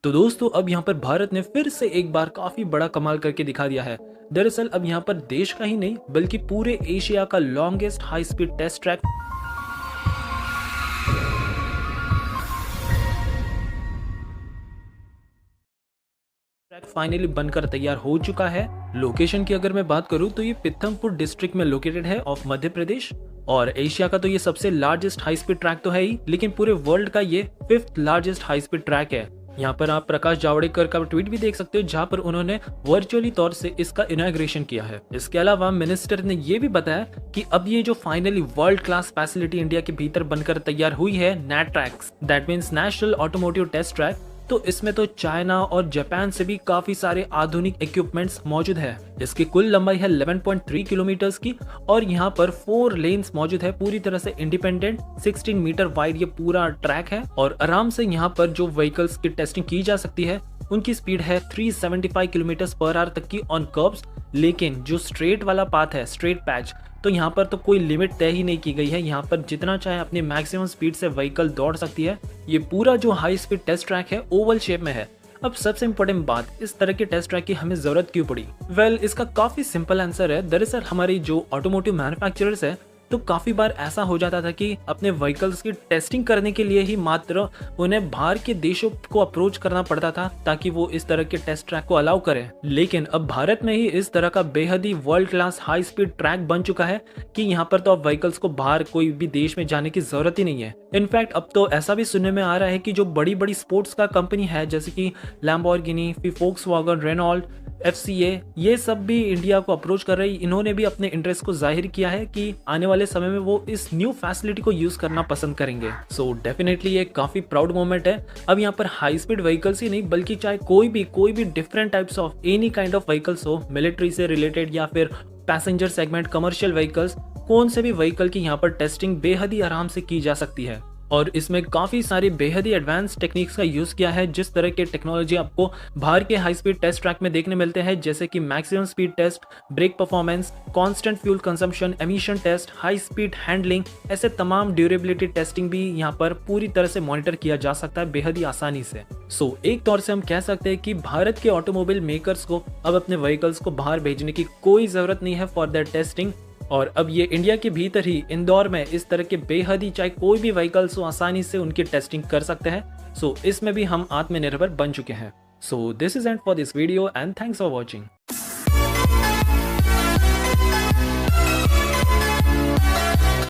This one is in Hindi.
तो दोस्तों अब यहाँ पर भारत ने फिर से एक बार काफी बड़ा कमाल करके दिखा दिया है। दरअसल अब यहाँ पर देश का ही नहीं बल्कि पूरे एशिया का longest high speed test track finally बनकर तैयार हो चुका है। लोकेशन की अगर मैं बात करूं तो ये पिथमपुर डिस्ट्रिक्ट में लोकेटेड है ऑफ मध्य प्रदेश। और एशिया का तो ये सबसे लार्जेस्ट हाई स्पीड ट्रैक तो है ही, लेकिन पूरे वर्ल्ड का ये 5th largest high speed track है। यहाँ पर आप प्रकाश जावड़ेकर का ट्वीट भी देख सकते हो जहाँ पर उन्होंने वर्चुअली तौर से इसका इनॉग्रेशन किया है। इसके अलावा मिनिस्टर ने ये भी बताया कि अब ये जो finally world class facility India के भीतर बनकर तैयार हुई है NATRAX, that means national automotive test track, तो इसमें तो चाइना और जापान से भी काफी सारे आधुनिक इक्विपमेंट्स मौजूद है। इसकी कुल लंबाई है 11.3 किलोमीटर की और यहाँ पर 4 लेन्स मौजूद है, पूरी तरह से इंडिपेंडेंट 16 मीटर वाइड ये पूरा ट्रैक है। और आराम से यहाँ पर जो व्हीकल्स की टेस्टिंग की जा सकती है उनकी स्पीड है 375 किलोमीटर पर आवर तक की ऑन कर्व्स। लेकिन जो स्ट्रेट वाला पाथ है, स्ट्रेट पैच, तो यहाँ पर तो कोई लिमिट तय ही नहीं की गई है। यहाँ पर जितना चाहे अपनी मैक्सिमम स्पीड से व्हीकल दौड़ सकती है। ये पूरा जो हाई स्पीड टेस्ट ट्रैक है ओवल शेप में है। अब सबसे इंपॉर्टेंट बात, इस तरह के टेस्ट ट्रैक की हमें जरूरत क्यों पड़ी? वेल, इसका काफी सिंपल आंसर है। दरअसल हमारी जो ऑटोमोटिव मैन्युफैक्चरर्स है तो काफी बार ऐसा हो जाता था कि अपने व्हीकल्स की टेस्टिंग करने के लिए ही मात्र उन्हें बाहर के देशों को अप्रोच करना पड़ता था ताकि वो इस तरह के टेस्ट ट्रैक को अलाउ करें। लेकिन अब भारत में ही इस तरह का बेहद ही world class high speed track बन चुका है कि यहाँ पर तो अब व्हीकल्स को बाहर कोई भी देश में जाने की जरूरत ही नहीं है। इनफैक्ट अब तो ऐसा भी सुनने में आ रहा है कि जो बड़ी बड़ी स्पोर्ट्स का कंपनी है जैसे कि लैम्बोर्गिनी, फिर फोक्सवैगन, रेनॉल्ट, FCA, ये सब भी इंडिया को अप्रोच कर रही। इन्होंने भी अपने इंटरेस्ट को जाहिर किया है कि आने वाले समय में वो इस न्यू फैसिलिटी को यूज करना पसंद करेंगे। सो डेफिनेटली ये काफी प्राउड मोमेंट है। अब यहाँ पर हाई स्पीड व्हीकल्स ही नहीं बल्कि चाहे कोई भी different types of any kind of vehicles हो, मिलिट्री से रिलेटेड या फिर पैसेंजर सेगमेंट, कमर्शियल व्हीकल्स, कौन से भी व्हीकल की यहाँ पर टेस्टिंग बेहद ही आराम से की जा सकती है। और इसमें काफी सारी बेहद ही एडवांस टेक्निक्स का यूज किया है। जिस तरह के टेक्नोलॉजी आपको बाहर के हाई स्पीड टेस्ट ट्रैक में देखने मिलते हैं जैसे कि maximum speed test, brake performance, constant fuel consumption, emission test, high speed handling, ऐसे तमाम ड्यूरेबिलिटी टेस्टिंग भी यहाँ पर पूरी तरह से मॉनिटर किया जा सकता है बेहद ही आसानी से। सो एक तौर से हम कह सकते हैं कि भारत के ऑटोमोबाइल मेकर्स को अब अपने व्हीकल्स को बाहर भेजने की कोई जरूरत नहीं है फॉर दैट टेस्टिंग। और अब ये इंडिया के भीतर ही इंदौर में इस तरह के बेहद ही चाहे कोई भी व्हीकल्स हो आसानी से उनकी टेस्टिंग कर सकते हैं। सो इसमें भी हम आत्मनिर्भर बन चुके हैं। So this is and for this video and thanks for watching.